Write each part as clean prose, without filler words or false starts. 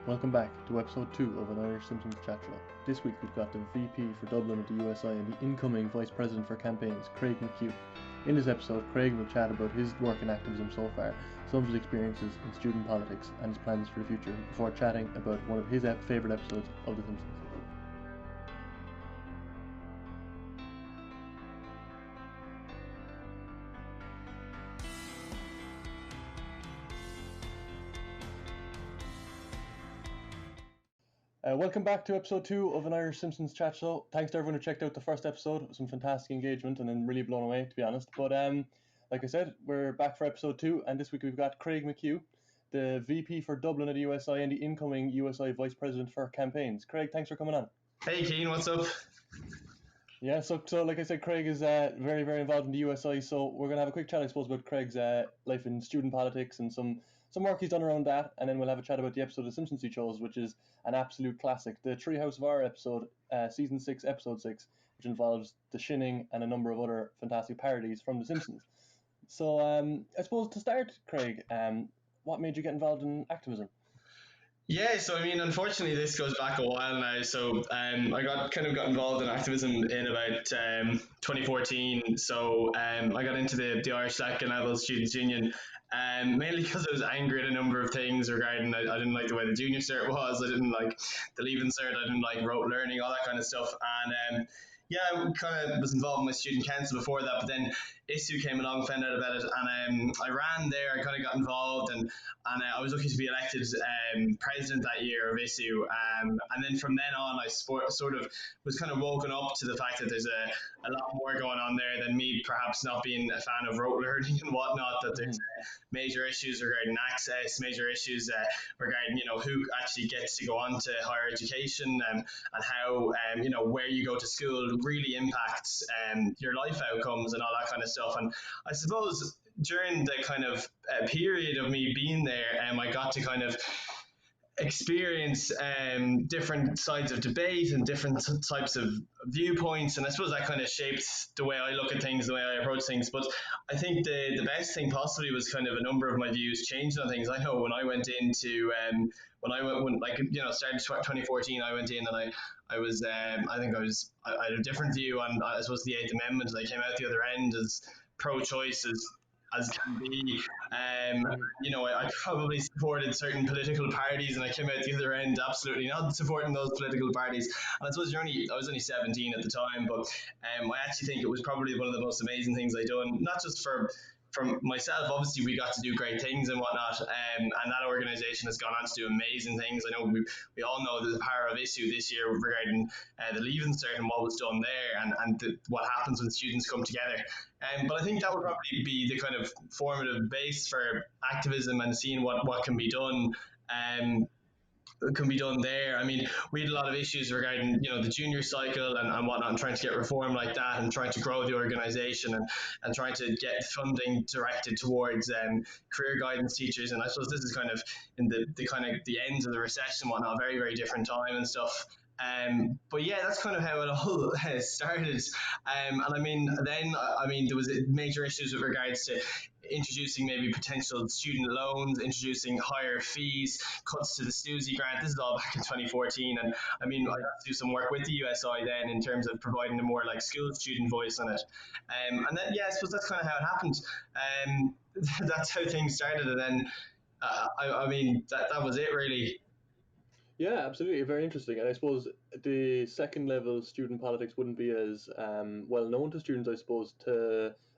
Welcome back to episode 2 of an Irish Simpsons chat show. This week we've got the VP for Dublin at the USI and the incoming Vice President for Campaigns, Craig McHugh. In this episode, Craig will chat about his work in activism so far, some of his experiences in student politics and his plans for the future, before chatting about one of his favourite episodes of The Simpsons. Welcome back to episode 2 of an Irish Simpsons chat show. Thanks to everyone who checked out the first episode. Some fantastic engagement and I'm really blown away, to be honest. But like I said, we're back for episode 2, and this week we've got Craig McHugh, the VP for Dublin at the USI and the incoming USI Vice President for Campaigns. Craig, thanks for coming on. Hey Keane, what's up? Yeah, so like I said, Craig is very, very involved in the USI, so we're going to have a quick chat, I suppose, about Craig's life in student politics and some work he's done around that, and then we'll have a chat about the episode of Simpsons he chose, which is an absolute classic, the Treehouse of Horror episode, Season 6, Episode 6, which involves the Shinning and a number of other fantastic parodies from The Simpsons. So I suppose to start, Craig, what made you get involved in activism? Yeah, so I mean, unfortunately, this goes back a while now. So I got involved in activism in about 2014. So I got into the Irish Second Level Students' Union, mainly because I was angry at a number of things regarding, I didn't like the way the junior cert was, I didn't like the leaving cert, I didn't like rote learning, all that kind of stuff. And yeah, I kind of was involved in my student council before that, but then ISSU came along, found out about it, and I ran there. I kind of got involved, and I was lucky to be elected president that year of ISSU. And then from then on, I sort of was kind of woken up to the fact that there's a lot more going on there than me perhaps not being a fan of rote learning and whatnot, that there's major issues regarding access, major issues regarding, who actually gets to go on to higher education, and how, where you go to school really impacts your life outcomes and all that kind of stuff. And I suppose during the kind of period of me being there, I got to kind of experience different sides of debate and different types of viewpoints, and I suppose that kind of shaped the way I look at things, the way I approach things. But I think the best thing possibly was kind of a number of my views changed on things. I know when I went into started 2014, I went in and I was I had a different view on, I suppose, the Eighth Amendment. I came out the other end as pro-choice as can be. I probably supported certain political parties, and I came out the other end absolutely not supporting those political parties. And I suppose I was only 17 at the time, but I actually think it was probably one of the most amazing things I'd done, not just for myself. Obviously we got to do great things and whatnot, and that organisation has gone on to do amazing things. I know we all know the power of ISSU this year regarding the leaving cert and what was done there, and what happens when students come together. But I think that would probably be the kind of formative base for activism and seeing what can be done. There. I mean, we had a lot of issues regarding, the junior cycle and whatnot, and trying to get reform like that, and trying to grow the organisation, and trying to get funding directed towards career guidance teachers. And I suppose this is kind of in the ends of the recession and whatnot, a very, very different time and stuff. But yeah, that's kind of how it all started. And I mean, then, there was major issues with regards to introducing maybe potential student loans, introducing higher fees, cuts to the STUSI grant. This is all back in 2014. And I mean, I had to do some work with the USI then in terms of providing a more like school student voice on it. And then, yeah, I suppose that's kind of how it happened. That's how things started. And then, that was it really. Yeah, absolutely. Very interesting. And I suppose the second level student politics wouldn't be as well known to students, I suppose,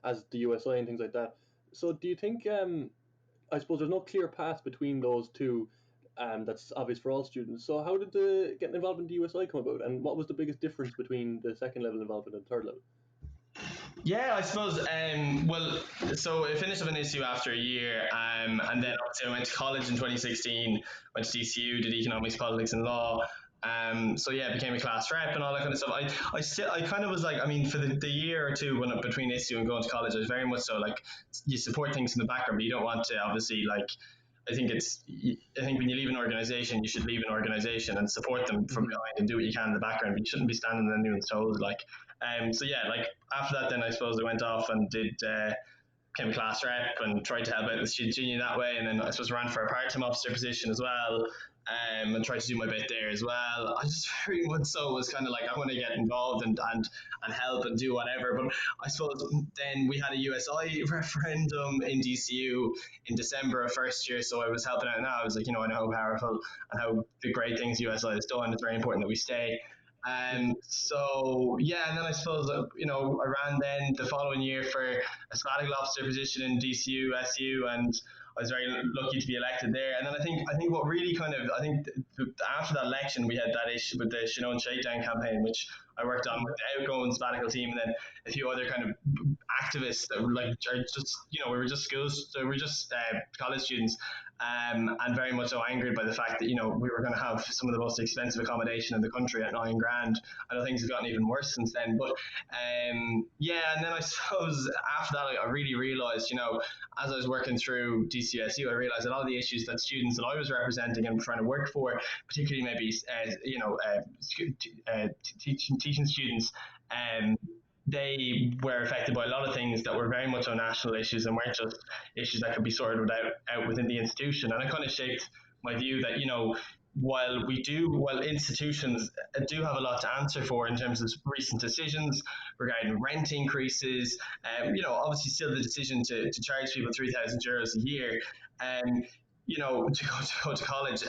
as the USI and things like that. So do you think, I suppose there's no clear path between those two that's obvious for all students. So how did the getting involved in the USI come about? And what was the biggest difference between the second level involvement and the third level? Yeah, I suppose, so I finished up in ISSU after a year, and then obviously I went to college in 2016, went to DCU, did economics, politics and law. So yeah, became a class rep and all that kind of stuff. I kind of was like, I mean, for the year or two between ISSU and going to college, I was very much so like, you support things in the background, but you don't want to obviously like, I think when you leave an organisation, you should leave an organisation and support them from behind and do what you can in the background, but you shouldn't be standing on anyone's toes. Like, so yeah, like after that, then I suppose I went off and became a class rep and tried to help out the student union that way. And then I suppose ran for a part-time officer position as well. and try to do my bit there as well. I just very much so was kind of like, I want to get involved and help and do whatever. But I suppose then we had a USI referendum in DCU in December of first year, so I was helping out now. I was like, I know how powerful and how the great things USI has done. It's very important that we stay. So yeah, and then I suppose I ran then the following year for a sabbatical officer position in DCU, SU, and I was very lucky to be elected there. And then I think what really after that election we had that issue with the Shannone Shakedown campaign, which I worked on with the outgoing sabbatical team, and then a few other kind of activists that were like, are just we were just schools, so we were just college students. And very much so angered by the fact that we were going to have some of the most expensive accommodation in the country at $9,000. I know things have gotten even worse since then, but and then I suppose after that I really realised, as I was working through DCSU, I realised a lot of the issues that students that I was representing and trying to work for, particularly maybe teaching students, they were affected by a lot of things that were very much on national issues and weren't just issues that could be sorted out within the institution. And it kind of shaped my view that, while institutions do have a lot to answer for in terms of recent decisions regarding rent increases, obviously still the decision to charge people €3,000 a year, to go to college,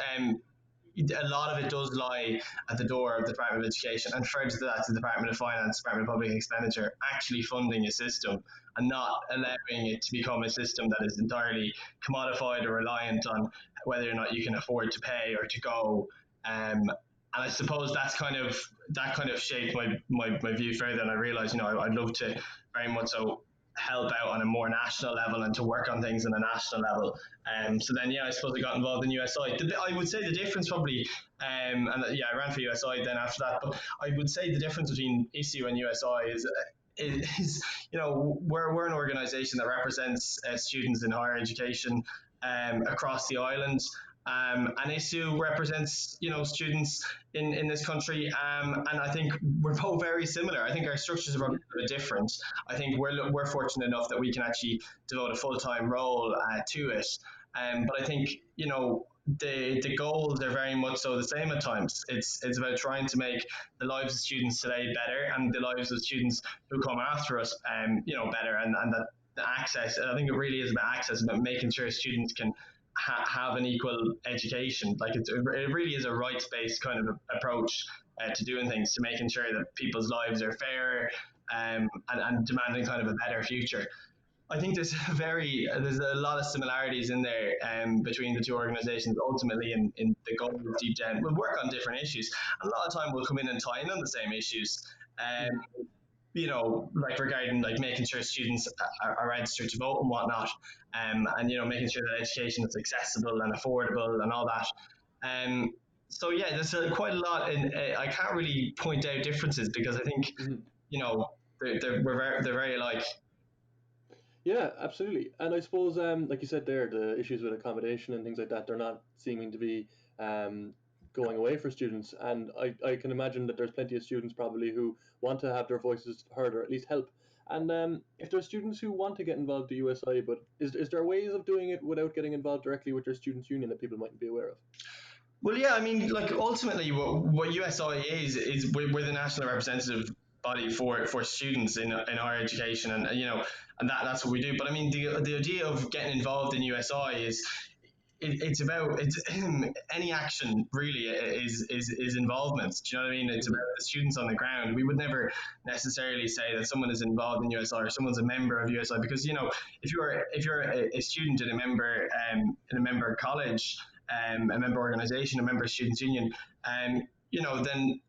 a lot of it does lie at the door of the Department of Education, and further to that, the Department of Finance, Department of Public Expenditure, actually funding a system and not allowing it to become a system that is entirely commodified or reliant on whether or not you can afford to pay or to go. And I suppose that kind of shaped my view further, and I realised, I'd love to very much so help out on a more national level and to work on things on a national level. So then, I suppose I got involved in USI. I would say the difference probably, I ran for USI then after that, but I would say the difference between ISSU and USI is we're an organisation that represents students in higher education across the island. And ISSU represents, students in this country, and I think we're both very similar. I think our structures are probably a bit different. I think we're fortunate enough that we can actually devote a full-time role to it. But I think, the goals are very much so the same at times. It's about trying to make the lives of students today better, and the lives of students who come after us, better, and that the access. I think it really is about access, about making sure students can have an equal education. Like it really is a rights-based kind of approach to doing things, to making sure that people's lives are fair, and demanding kind of a better future. I think there's a lot of similarities in there between the two organisations. Ultimately, in the goal of Deep Down, we'll work on different issues. A lot of time we'll come in and tie in on the same issues. Like regarding like making sure students are registered to vote and whatnot, and making sure that education is accessible and affordable and all that. So yeah, there's quite a lot in. I can't really point out differences because I think they're very alike. Yeah, absolutely. And I suppose, like you said there, the issues with accommodation and things like that, they're not seeming to be going away for students. And I can imagine that there's plenty of students probably who want to have their voices heard or at least help. And if there's students who want to get involved with USI, but is there ways of doing it without getting involved directly with their students' union that people mightn't be aware of? Well, yeah, I mean, like ultimately what USI is we're the national representative body for students in higher education, and that's what we do. But I mean, the idea of getting involved in USI is it's about any action really is involvement. Do you know what I mean? It's about the students on the ground. We would never necessarily say that someone is involved in USI or someone's a member of USI, because if you're a student in a member college, a member organization, a member students union, then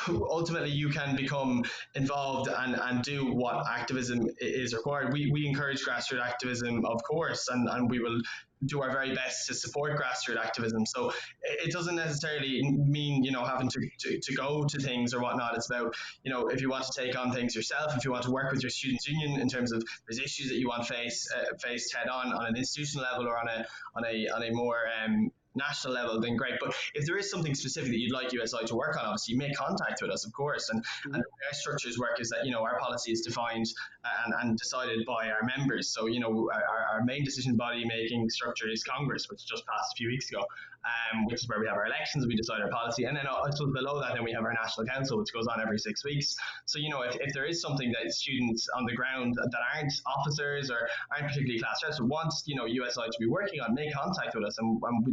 ultimately you can become involved and do what activism is required. We encourage grassroots activism, of course, and we will do our very best to support grassroots activism. So it doesn't necessarily mean having to go to things or whatnot. It's about if you want to take on things yourself, if you want to work with your students union in terms of there's issues that you want faced head on an institutional level or on a more national level, then great. But if there is something specific that you'd like USI to work on, obviously you make contact with us, of course. And the way our structures work is that our policy is defined and decided by our members. So our main decision body making structure is Congress, which just passed a few weeks ago. which is where we have our elections, we decide our policy, and then I suppose below that, then we have our national council, which goes on every 6 weeks. So if there is something that students on the ground that aren't officers or aren't particularly class reps want USI to be working on, make contact with us, and we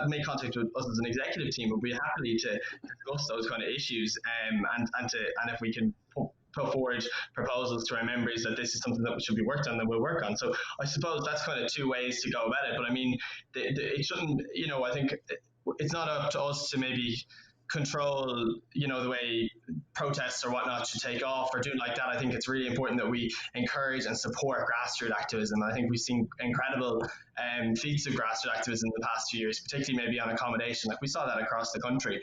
make contact with us as an executive team. We'll be happy to discuss those kind of issues, and if we can put forward proposals to our members that this is something that should be worked on, then we'll work on. So I suppose that's kind of two ways to go about it. But I mean, it shouldn't, I think it's not up to us to maybe control, the way protests or whatnot should take off or do like that. I think it's really important that we encourage and support grassroots activism. I think we've seen incredible feats of grassroots activism in the past few years, particularly maybe on accommodation. Like we saw that across the country,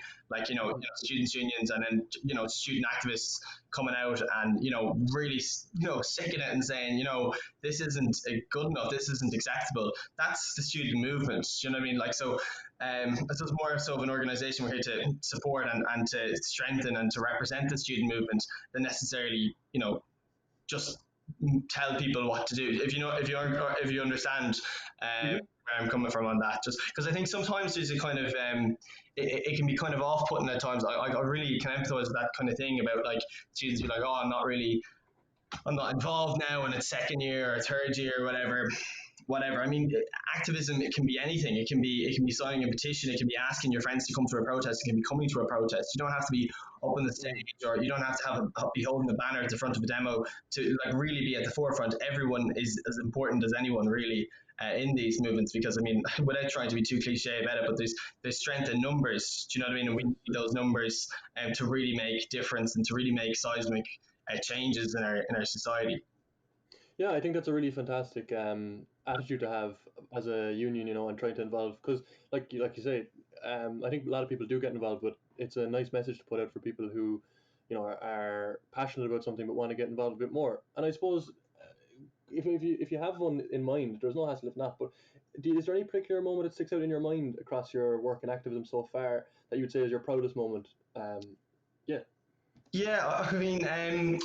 students' unions and then, student activists coming out and, really, sticking it and saying, this isn't good enough, this isn't acceptable. That's the student movement. Do you know what I mean? This is more so of an organisation we're here to support and to strengthen and to represent the student movement than necessarily, just tell people what to do. If you understand where I'm coming from on that, just because I think sometimes there's a kind of it can be kind of off-putting at times. I really can empathise with that kind of thing about students be like, oh, I'm not involved now, and it's second year or third year or whatever. I mean, activism, it can be anything. It can be signing a petition. It can be asking your friends to come to a protest. It can be coming to a protest. You don't have to be up on the stage, or you don't have to be holding a banner at the front of a demo to really be at the forefront. Everyone is as important as anyone, really, in these movements, because I mean, without trying to be too cliche about it, but there's strength in numbers. Do you know what I mean? And we need those numbers to really make difference and to really make seismic changes in our society. Yeah, I think that's a really fantastic attitude to have as a union, and trying to involve, because like you say, I think a lot of people do get involved, but it's a nice message to put out for people who, are passionate about something but want to get involved a bit more. And I suppose if you have one in mind, there's no hassle if not. But is there any particular moment that sticks out in your mind across your work in activism so far that you would say is your proudest moment? Yeah. Yeah, I mean, I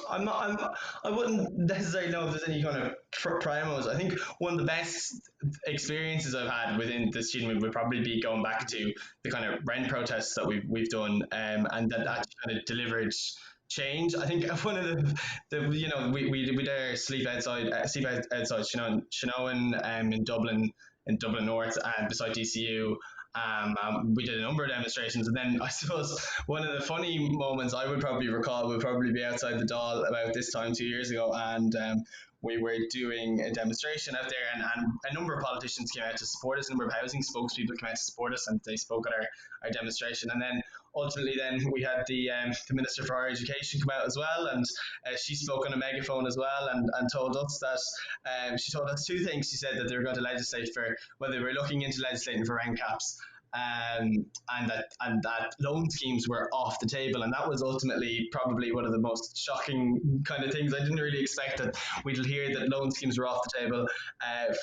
wouldn't necessarily know if there's any kind of primos. I think one of the best experiences I've had within the student movement would probably be going back to the kind of rent protests that we've done, and that kind of delivered change. I think one of the we did our sleep outside Shinoan in Dublin North and beside DCU. We did a number of demonstrations, and then I suppose one of the funny moments I would probably recall would probably be outside the Dáil about this time 2 years ago, and we were doing a demonstration out there, and a number of politicians came out to support us, a number of housing spokespeople came out to support us, and they spoke at our demonstration. And then ultimately then we had the Minister for Higher Education come out as well, and she spoke on a megaphone as well, and told us that she told us two things. She said that they were going to legislate they were looking into legislating for rent caps, and that loan schemes were off the table, and that was ultimately probably one of the most shocking kind of things. I didn't really expect that we'd hear that loan schemes were off the table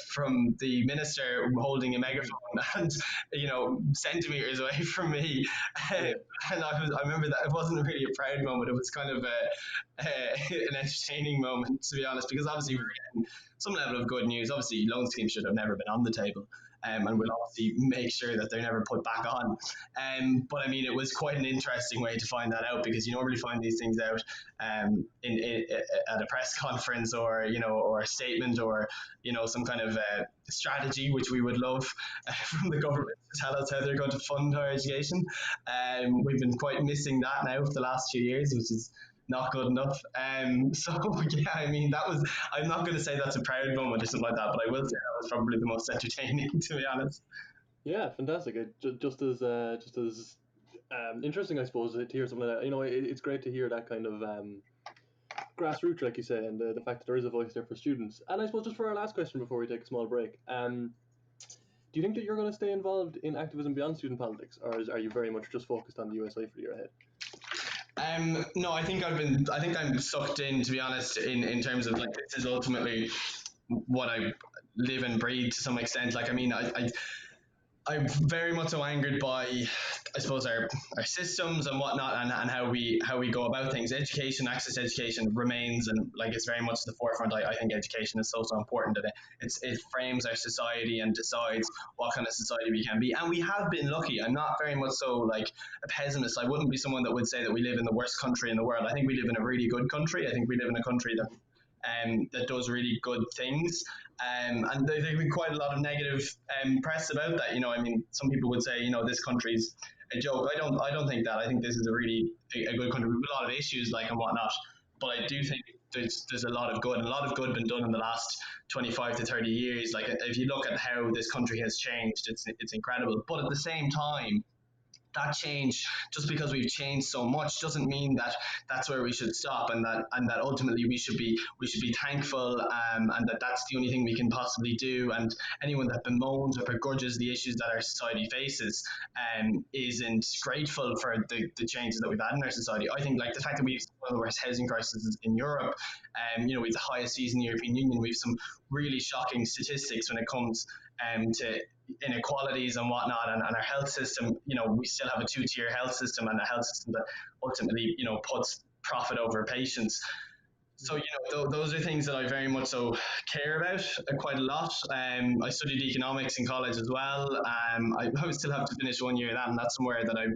from the minister holding a megaphone and centimeters away from me. And I remember that it wasn't really a proud moment. It was kind of an entertaining moment, to be honest, because obviously we were getting some level of good news. Obviously, loan schemes should have never been on the table. And we'll obviously make sure that they're never put back on. But I mean, it was quite an interesting way to find that out, because you normally find these things out in at a press conference, or or a statement, or some kind of strategy, which we would love from the government to tell us how they're going to fund higher education. We've been quite missing that now for the last few years, which is not good enough. So yeah, I mean, I'm not going to say that's a proud moment or something like that, but I will say that was probably the most entertaining, to be honest. Yeah, fantastic. Just as interesting, I suppose, to hear something like that. It's great to hear that kind of grassroots, like you say, and the fact that there is a voice there for students. And I suppose just for our last question before we take a small break, do you think that you're going to stay involved in activism beyond student politics, or are you very much just focused on the USI for the year ahead? No, I think I'm sucked in, to be honest, in terms of this is ultimately what I live and breathe to some extent. I mean, I'm very much so angered by, I suppose, our systems and whatnot, and how we go about things. Education, access to education remains, and like it's very much the forefront. I think education is so important that it frames our society and decides what kind of society we can be. And we have been lucky. I'm not very much so like a pessimist. I wouldn't be someone that would say that we live in the worst country in the world. I think we live in a really good country. I think we live in a country that does really good things. And there's been quite a lot of negative press about that. I mean, some people would say, this country's a joke. I don't think that. I think this is a good country with a lot of issues like and whatnot. But I do think there's a lot of good, and a lot of good been done in the last 25 to 30 years. Like if you look at how this country has changed, it's incredible. But at the same time, that change, just because we've changed so much, doesn't mean that that's where we should stop, and that ultimately we should be thankful, and that's the only thing we can possibly do. And anyone that bemoans or begrudges the issues that our society faces isn't grateful for the changes that we've had in our society. I think like the fact that we have one of the worst housing crises in Europe, we have the highest seas in the European Union. We have some really shocking statistics when it comes to inequalities and whatnot, and our health system. We still have a two-tier health system, and a health system that ultimately puts profit over patients. So those are things that I very much so care about quite a lot. I studied economics in college as well. I still have to finish 1 year of that, and that's somewhere that I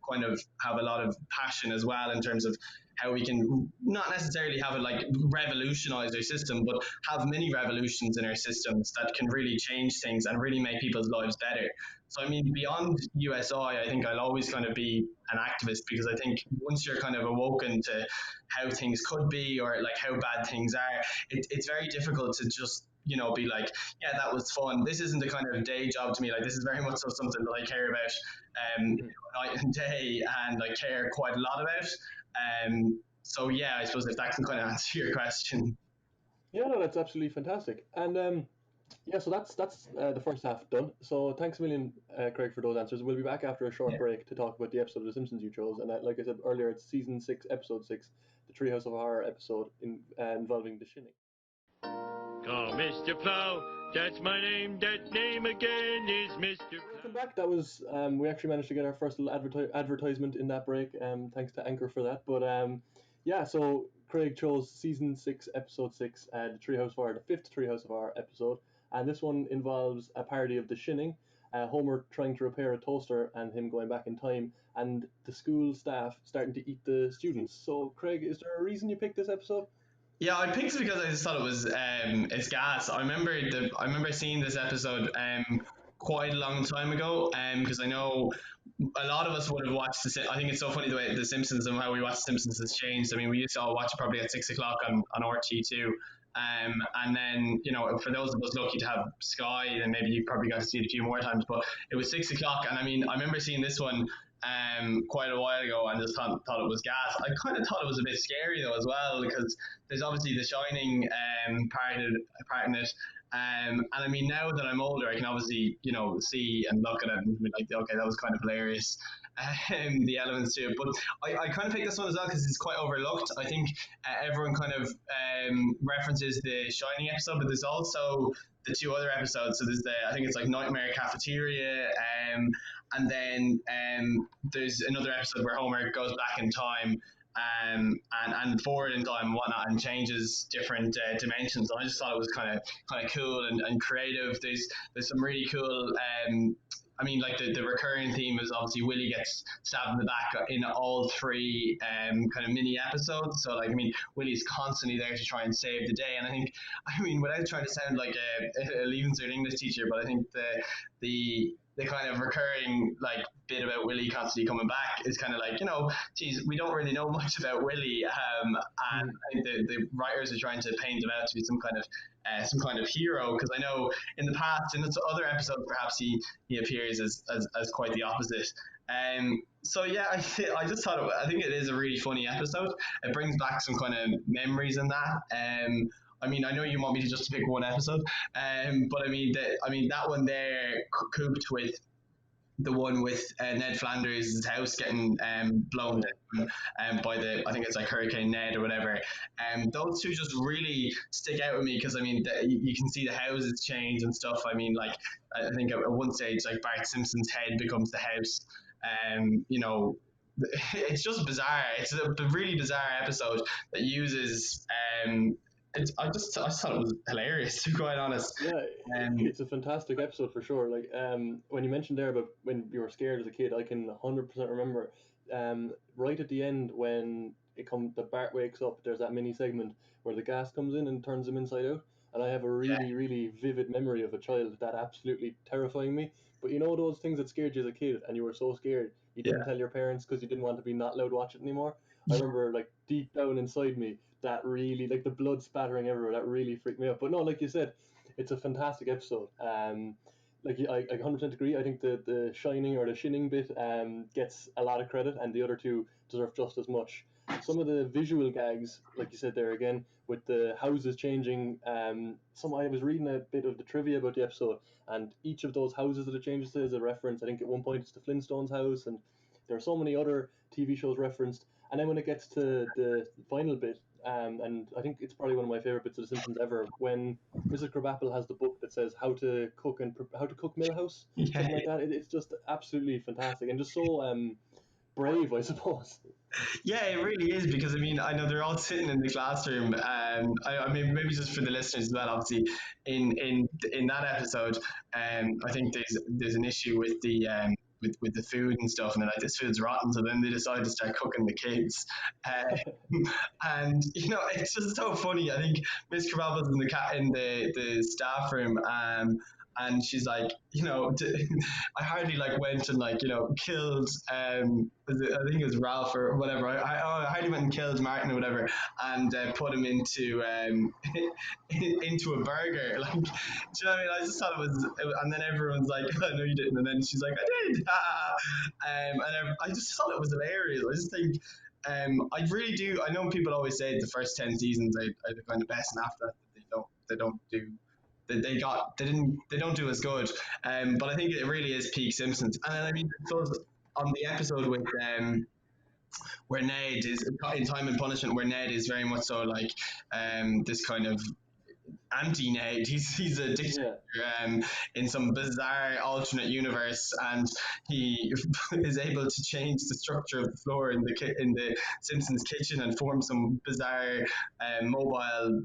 kind of have a lot of passion as well, in terms of how we can not necessarily have it like revolutionize our system, but have many revolutions in our systems that can really change things and really make people's lives better. So I mean, beyond USI, I think I'll always kind of be an activist, because I think once you're kind of awoken to how things could be, or like how bad things are, it's very difficult to just be like, yeah, that was fun. This isn't the kind of day job to me. Like, this is very much so something that I care about night and day, and I care quite a lot about. So yeah, I suppose if that can kind of answer your question. Yeah, no, that's absolutely fantastic. And yeah, so that's the first half done. So thanks a million, Craig, for those answers. We'll be back after a short break to talk about the episode of The Simpsons you chose. And like I said earlier, it's season 6, episode 6, the Treehouse of Horror episode involving the shinning. Call Mr. Plow. That's my name. That name again is Mr. Welcome back. That was we actually managed to get our first little advertisement in that break. Thanks to Anchor for that. But yeah, so Craig chose season 6, episode 6, the Treehouse of Horror, the 5th Treehouse of Horror episode, and this one involves a parody of The Shinning. Homer trying to repair a toaster and him going back in time, and the school staff starting to eat the students. So, Craig, is there a reason you picked this episode? Yeah, I picked it because I just thought it was it's gas. I remember seeing this episode quite a long time ago, because I know a lot of us would have watched I think it's so funny the way The Simpsons and how we watch The Simpsons has changed. I mean, we used to all watch it probably at 6 o'clock on RT2. And then, for those of us lucky to have Sky, then maybe you probably got to see it a few more times, but it was 6 o'clock. And I mean, I remember seeing this one quite a while ago, and just thought it was gas. I kind of thought it was a bit scary though as well, because there's obviously the Shining part in it. And I mean, now that I'm older, I can obviously, see and look at it and be like, okay, that was kind of hilarious, the elements to it. But I kind of picked this one as well because it's quite overlooked. I think everyone kind of references the Shining episode, but there's also the 2 other episodes. So there's I think it's like Nightmare Cafeteria, and then there's another episode where Homer goes back in time, and forward in time and whatnot, and changes different dimensions. And I just thought it was kind of cool and creative. There's some really cool. I mean, like the recurring theme is obviously Willie gets stabbed in the back in all 3 kind of mini episodes. So like, I mean, Willie's constantly there to try and save the day. And I think, I mean, without trying to sound like a Leaving Cert English teacher, but I think the kind of recurring like bit about Willie constantly coming back is kind of like, geez, we don't really know much about Willie, and I think the writers are trying to paint him out to be some kind of hero, because I know in the past, in other episodes, perhaps he appears as quite the opposite. So yeah, I just thought I think it is a really funny episode. It brings back some kind of memories in that. I mean, I know you want me to just pick one episode, but I mean that one there cooped with the one with Ned Flanders' house getting blown down by I think it's like Hurricane Ned or whatever. Those two just really stick out with me because I mean you can see the houses change and stuff. I mean, like I think at one stage like Bart Simpson's head becomes the house. You know, it's just bizarre. It's a really bizarre episode that uses. I just thought it was hilarious, to be quite honest. Yeah, it's a fantastic episode for sure. Like when you mentioned there about when you were scared as a kid, I can 100% remember. Right at the end when the Bart wakes up, there's that mini segment where the gas comes in and turns him inside out, and I have a really really vivid memory of a child that absolutely terrifying me. But you know those things that scared you as a kid, and you were so scared you didn't tell your parents because you didn't want to be not allowed to watch it anymore. I remember like deep down inside me that really like the blood spattering everywhere. That really freaked me out. But no, like you said, it's a fantastic episode. Like I 100% agree. I think the shining or the shinning bit gets a lot of credit, and the other two deserve just as much. Some of the visual gags, like you said there again, with the houses changing. I was reading a bit of the trivia about the episode, and each of those houses that it changes to is a reference. I think at one point it's the Flintstones house, and there are so many other TV shows referenced. And then when it gets to the final bit, and I think it's probably one of my favorite bits of The Simpsons ever, when Mrs. Crabapple has the book that says how to cook Millhouse, something like that. It's just absolutely fantastic and just so brave, I suppose. Yeah, it really is because I mean I know they're all sitting in the classroom, and I mean maybe just for the listeners as well. Obviously, in that episode, I think there's an issue with the with the food and stuff, and they're like, this food's rotten. So then they decide to start cooking the kids, and you know it's just so funny. I think Miss Krabappel's in the staff room, and she's like, you know, I hardly like went and like, you know, killed, I think it was Ralph or whatever. I hardly went and killed Martin or whatever, and put him into into a burger. Like, do you know what I mean? I just thought and then everyone's like, I know you didn't, and then she's like, I did, and I just thought it was hilarious. I just think. I really do. I know people always say the first 10 seasons are the kind of best, and after that they don't do they don't do as good. But I think it really is peak Simpsons. And then I mean, on the episode with where Ned is in Time and Punishment, where Ned is very much so like this kind of anti-Ned. He's a dictator in some bizarre alternate universe, and he is able to change the structure of the floor in the Simpsons kitchen and form some bizarre mobile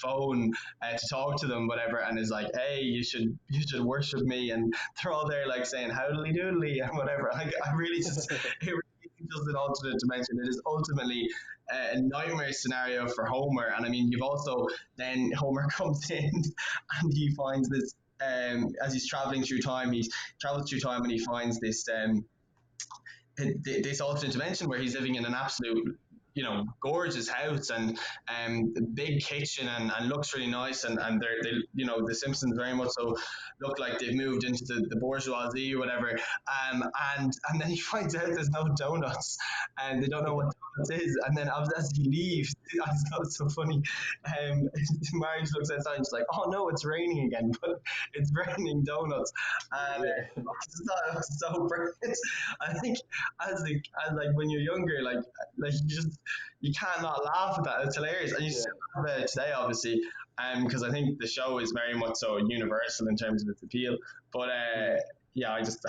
phone to talk to them, whatever, and is like, hey, you should worship me, and they're all there like saying howdly doodly and whatever. I really just it really just an alternate dimension. It is ultimately a nightmare scenario for Homer. And I mean, you've also then Homer comes in and he finds this as he's traveling through time. He travels through time and he finds this this alternate dimension where he's living in an absolute, you know, gorgeous house and big kitchen and looks really nice, and they you know, the Simpsons very much so look like they've moved into the bourgeoisie or whatever, and then he finds out there's no donuts and they don't know what donuts is, and then as he leaves, I thought it's so funny, Marge looks outside and she's like, oh no, it's raining again, but it's raining donuts, and I just thought it was so brilliant. I think as like when you're younger, like you can't not laugh at that. It's hilarious, and you still laugh at it today, obviously, because I think the show is very much so universal in terms of its appeal. But yeah, I just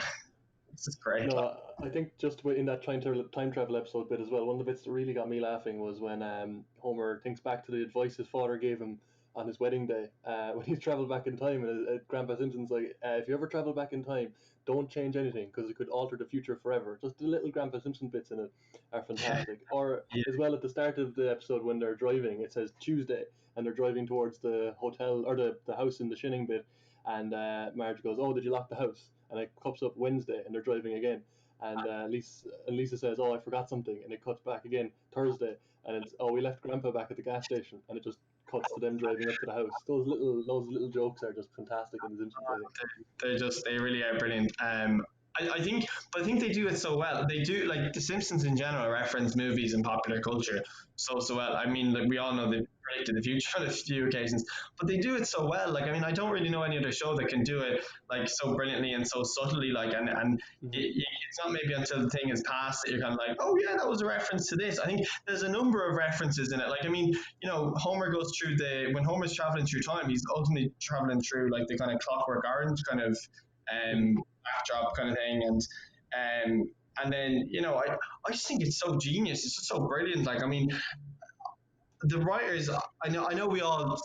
it's just great. No, I think just in that time travel episode bit as well, one of the bits that really got me laughing was when Homer thinks back to the advice his father gave him on his wedding day when he's travelled back in time, and Grandpa Simpson's like, if you ever travel back in time, don't change anything because it could alter the future forever. Just the little Grandpa Simpson bits in it are fantastic. Or as well at the start of the episode when they're driving, it says Tuesday and they're driving towards the hotel or the house in the Shinning bit, and Marge goes, oh, did you lock the house? And it comes up Wednesday and they're driving again, and Lisa says, oh, I forgot something, and it cuts back again Thursday, and it's, oh, we left Grandpa back at the gas station, and it just cuts to them driving up to the house. Those little jokes are just fantastic in the Simpsons. They really are brilliant. I think they do it so well. They do, like, The Simpsons in general reference movies and popular culture so well. I mean, like, we all know the predicted the future on a few occasions, but they do it so well. Like, I mean, I don't really know any other show that can do it like so brilliantly and so subtly. Like, and it's not maybe until the thing is past that you're kind of like, oh yeah, that was a reference to this. I think there's a number of references in it. Like, I mean, Homer goes through when Homer's traveling through time, he's ultimately traveling through like the kind of Clockwork Orange kind of backdrop kind of thing, and then I just think it's so genius. It's just so brilliant. Like, I mean, the writers. I know we all love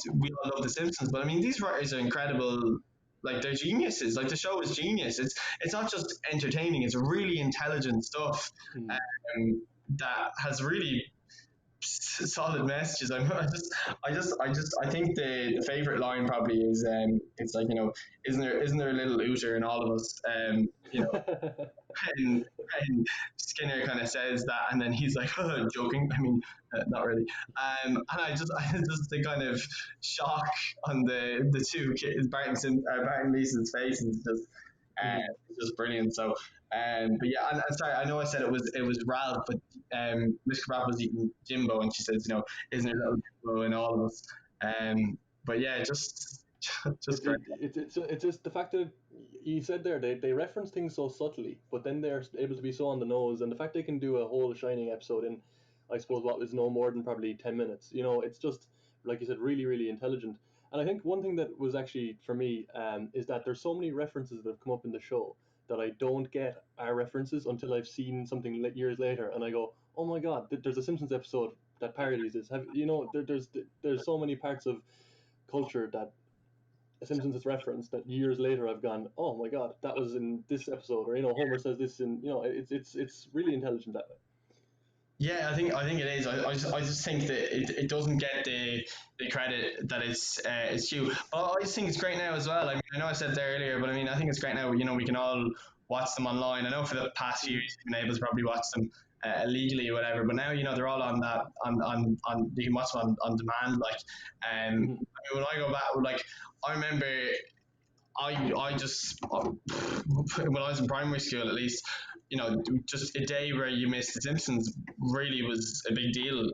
The Simpsons, but I mean, these writers are incredible. Like, they're geniuses. Like, the show is genius. It's not just entertaining. It's really intelligent stuff that has really solid messages. I think the favorite line probably is it's like, isn't there a little ooter in all of us, and Skinner kind of says that, and then he's like, oh, joking. I mean, not really. And I just the kind of shock on the two kids, Bart and Lisa's faces, it's just brilliant. So, but yeah, and sorry, I know I said it was Ralph, but Miss Crab was eating Jimbo, and she says, isn't there little Jimbo in all of us? But yeah, just great. It's just the fact that you said there they reference things so subtly, but then they're able to be so on the nose, and the fact they can do a whole Shining episode in, I suppose, what was no more than probably 10 minutes. It's just, like you said, really, really intelligent. And I think one thing that was actually, for me, is that there's so many references that have come up in the show that I don't get our references until I've seen something years later, and I go, oh my god, there's a Simpsons episode that parodies this. There's so many parts of culture that Simpsons is referenced that years later I've gone, oh my god, that was in this episode, or Homer says this, and it's really intelligent that way. Yeah, I think it is. I just think that it doesn't get the credit that it's due. But I just think it's great now as well. I mean, I know I said there earlier, but I mean, I think it's great now. We can all watch them online. I know for the past few years you've been able to probably watch them illegally or whatever, but now they're all on that on you can watch them on demand. Like, I mean, when I go back, like, I remember I just when I was in primary school, at least, just a day where you missed The Simpsons really was a big deal.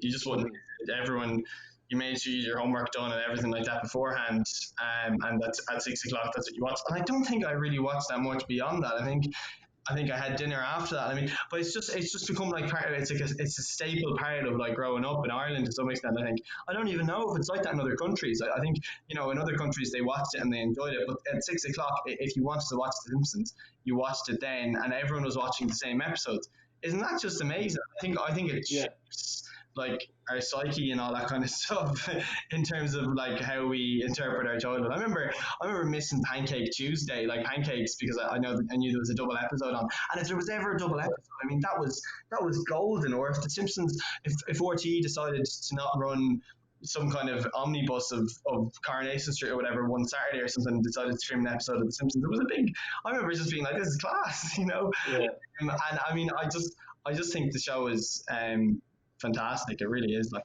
You just wouldn't. Everyone, you made sure you had your homework done and everything like that beforehand. And that's at 6 o'clock. That's what you watched. And I don't think I really watched that much beyond that. I think I had dinner after that. I mean, but it's just become like part of it. It's a staple part of like growing up in Ireland to some extent. I think I don't even know if it's like that in other countries. I think in other countries they watched it and they enjoyed it. But at 6 o'clock, if you wanted to watch The Simpsons, you watched it then, and everyone was watching the same episodes. Isn't that just amazing? I think it shapes like our psyche and all that kind of stuff in terms of like how we interpret our childhood. I remember missing Pancake Tuesday, like pancakes, because I knew there was a double episode on, and if there was ever a double episode, I mean, that was golden. Or if The Simpsons, if RTE decided to not run some kind of omnibus of Coronation Street or whatever one Saturday or something, decided to stream an episode of The Simpsons, it was a big. I remember just being like, this is class, Yeah. And I mean, I just think the show is fantastic. It really is. Like,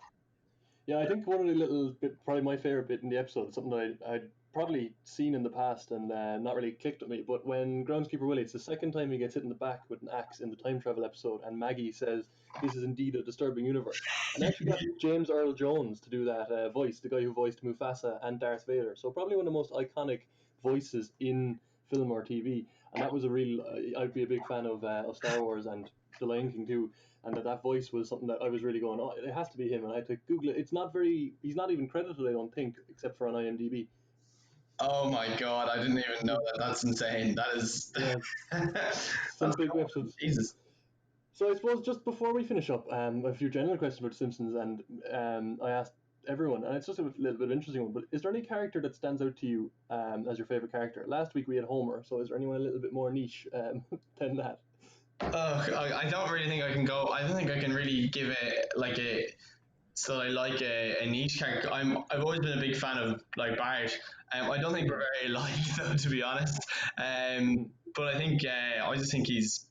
yeah, I think one of the little bit, probably my favorite bit in the episode, something that I'd probably seen in the past and not really clicked with me, but when Groundskeeper Willie, it's the second time he gets hit in the back with an axe in the time travel episode, and Maggie says, this is indeed a disturbing universe. And they actually got James Earl Jones to do that voice, the guy who voiced Mufasa and Darth Vader. So probably one of the most iconic voices in film or TV. And that was a real, I'd be a big fan of Star Wars and The Lion King too. And that voice was something that I was really going, oh, it has to be him. And I had to Google it. He's not even credited, I don't think, except for on IMDb. Oh my god, I didn't even know that. That's insane. That is some big episodes. Jesus. So I suppose just before we finish up, a few general questions about The Simpsons, and I asked everyone, and it's just a little bit of an interesting one, but is there any character that stands out to you as your favourite character? Last week we had Homer, so is there anyone a little bit more niche than that? I don't really think I can go. I don't think I can really give it like a. So I like a niche character. I've always been a big fan of like Bart. I don't think we're very alike though, to be honest. But I think I just think he's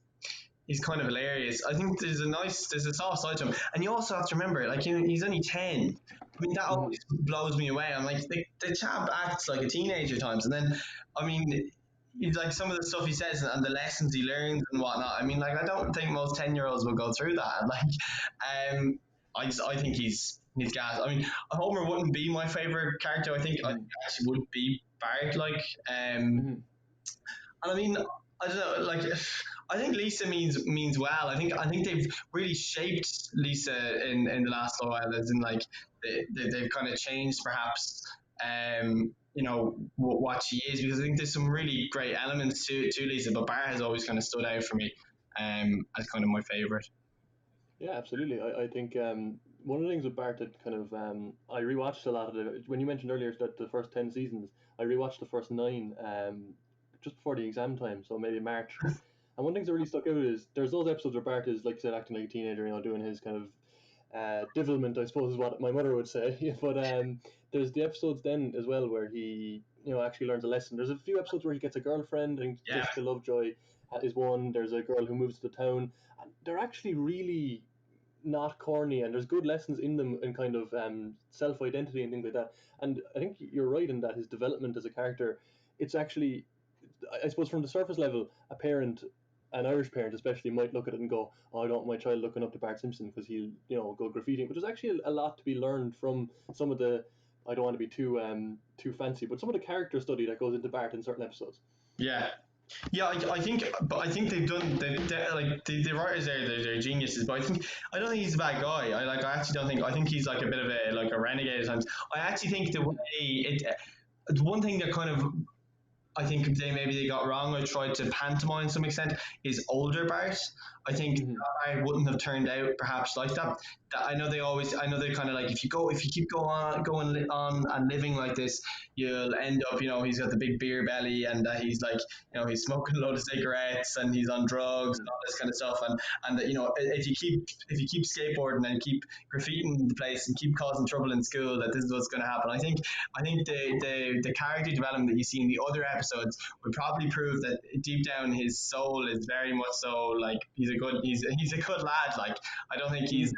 kind of hilarious. I think there's a soft side to him, and you also have to remember, like, he's only 10. I mean, that always blows me away. I'm like, the chap acts like a teenager at times, and then, I mean, like some of the stuff he says and the lessons he learns and whatnot. I mean, like, I don't think most 10-year-olds will go through that. Like, I think he's he's gas. I mean, Homer wouldn't be my favorite character. I think it actually would be Bart. Like, and I mean, I don't know. Like, I think Lisa means well. I think they've really shaped Lisa in the last little while. As in, like, they've kind of changed perhaps. What she is, because I think there's some really great elements to Lisa, but Bart has always kind of stood out for me as kind of my favorite. Yeah, absolutely. I think one of the things with Bart that kind of I rewatched a lot of it. When you mentioned earlier that the first 10 seasons, I rewatched the first 9 just before the exam time, so maybe March. And one of the things that really stuck out is there's those episodes where Bart is, like I said, acting like a teenager, doing his kind of devilment, I suppose is what my mother would say. But there's the episodes then as well where he, actually learns a lesson. There's a few episodes where he gets a girlfriend, and Jessica Lovejoy is one. There's a girl who moves to the town, and they're actually really not corny, and there's good lessons in them, and kind of self-identity and things like that. And I think you're right in that his development as a character, it's actually, I suppose, from the surface level, an Irish parent especially, might look at it and go, "Oh, I don't want my child looking up to Bart Simpson because he'll, go graffitiing." But there's actually a lot to be learned from some of the, I don't want to be too fancy, but some of the character study that goes into Bart in certain episodes. Yeah. Yeah, I think they've done like the writers there, they're geniuses. But I don't think he's a bad guy. I actually don't think. I think he's like a bit of a renegade at times. I actually think the way it's one thing that kind of, I think they got wrong or tried to pantomime to some extent is older Bart. I think Bart wouldn't have turned out perhaps like that. I know they kind of like, if you keep going on and living like this, you'll end up, he's got the big beer belly, and he's like, he's smoking a load of cigarettes and he's on drugs and all this kind of stuff, and if you keep skateboarding and keep graffitiing the place and keep causing trouble in school, that this is what's going to happen. I think the character development that you see in the other episodes would probably prove that deep down his soul is very much so like he's a good lad. Like, I don't think he's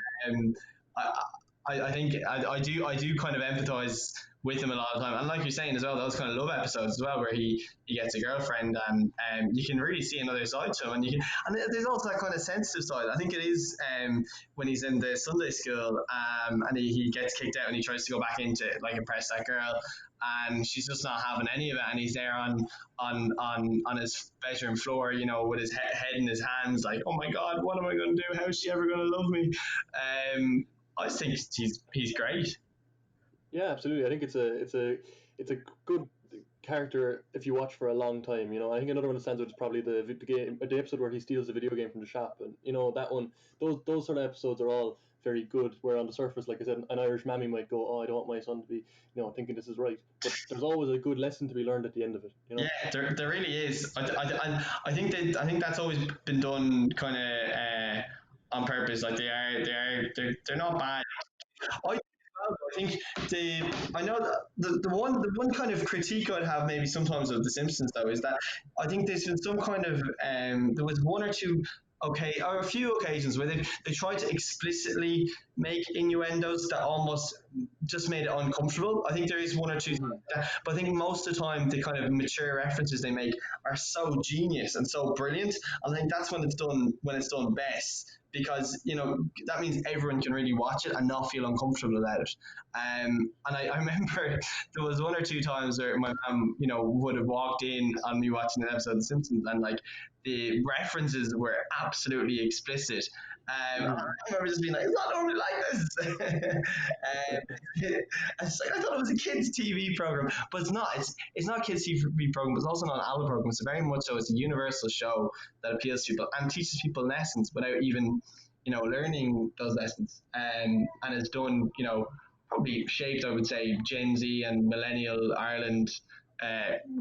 I think I do kind of empathize with him a lot of the time, and like you're saying as well, those kind of love episodes as well, where he gets a girlfriend, and you can really see another side to him, and there's also that kind of sensitive side. I think it is when he's in the Sunday school, and he gets kicked out and he tries to go back into it, like, impress that girl, and she's just not having any of it, and he's there on his bedroom floor, with his head in his hands, like, oh my god, what am I going to do? How is she ever going to love me? I just think he's great. Yeah, absolutely. I think it's a good character if you watch for a long time. I think another one that stands out is probably the episode where he steals the video game from the shop, and that one. Those sort of episodes are all very good. Where on the surface, like I said, an Irish mammy might go, "Oh, I don't want my son to be, thinking this is right," but there's always a good lesson to be learned at the end of it. Yeah, there really is. I think that's always been done kind of on purpose. Like, they're not bad. I think I know that the one kind of critique I'd have maybe sometimes of The Simpsons, though, is that I think there's been some kind of there was one or two or a few occasions where they tried to explicitly make innuendos that almost just made it uncomfortable. I think there is one or two, but I think most of the time the kind of mature references they make are so genius and so brilliant. I think that's when it's done best, because that means everyone can really watch it and not feel uncomfortable about it. And I remember there was one or two times where my mum would have walked in on me watching an episode of The Simpsons, and like the references were absolutely explicit. I remember just being like, it's not normally like this. I thought it was a kids' TV program, but it's not. It's not a kids' TV program, but it's also not an adult program. So very much so, it's a universal show that appeals to people and teaches people lessons without even, learning those lessons. And it's done, probably shaped, I would say, Gen Z and millennial Ireland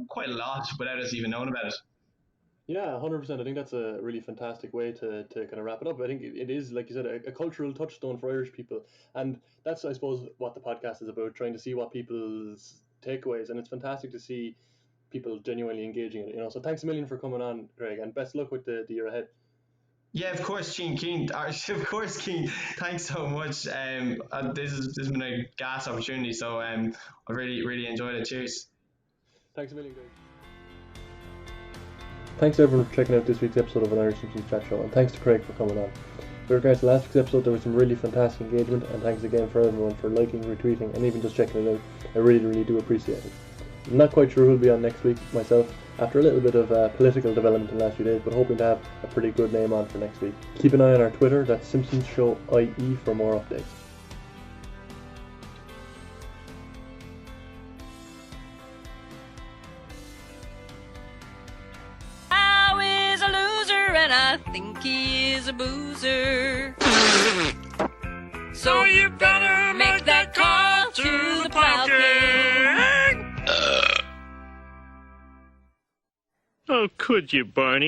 quite a lot without us even knowing about it. Yeah, 100%. I think that's a really fantastic way to kind of wrap it up. I think it is, like you said, a cultural touchstone for Irish people. And that's, I suppose, what the podcast is about, trying to see what people's takeaways. And it's fantastic to see people genuinely engaging in it. So thanks a million for coming on, Craig, and best luck with the year ahead. Yeah, of course, Keen. Of course, Keen. Thanks so much. This has been a gas opportunity, so I really enjoyed it. Cheers. Thanks a million, Craig. Thanks everyone for checking out this week's episode of an Irish Simpsons Chat Show, and thanks to Craig for coming on. With regards to last week's episode, there was some really fantastic engagement, and thanks again for everyone for liking, retweeting, and even just checking it out. I really do appreciate it. I'm not quite sure who'll be on next week myself, after a little bit of political development in the last few days, but hoping to have a pretty good name on for next week. Keep an eye on our Twitter, that's Simpsons Show IE, for more updates. I think he is a boozer. So you better make that call to the Plow King. Oh, could you, Barney?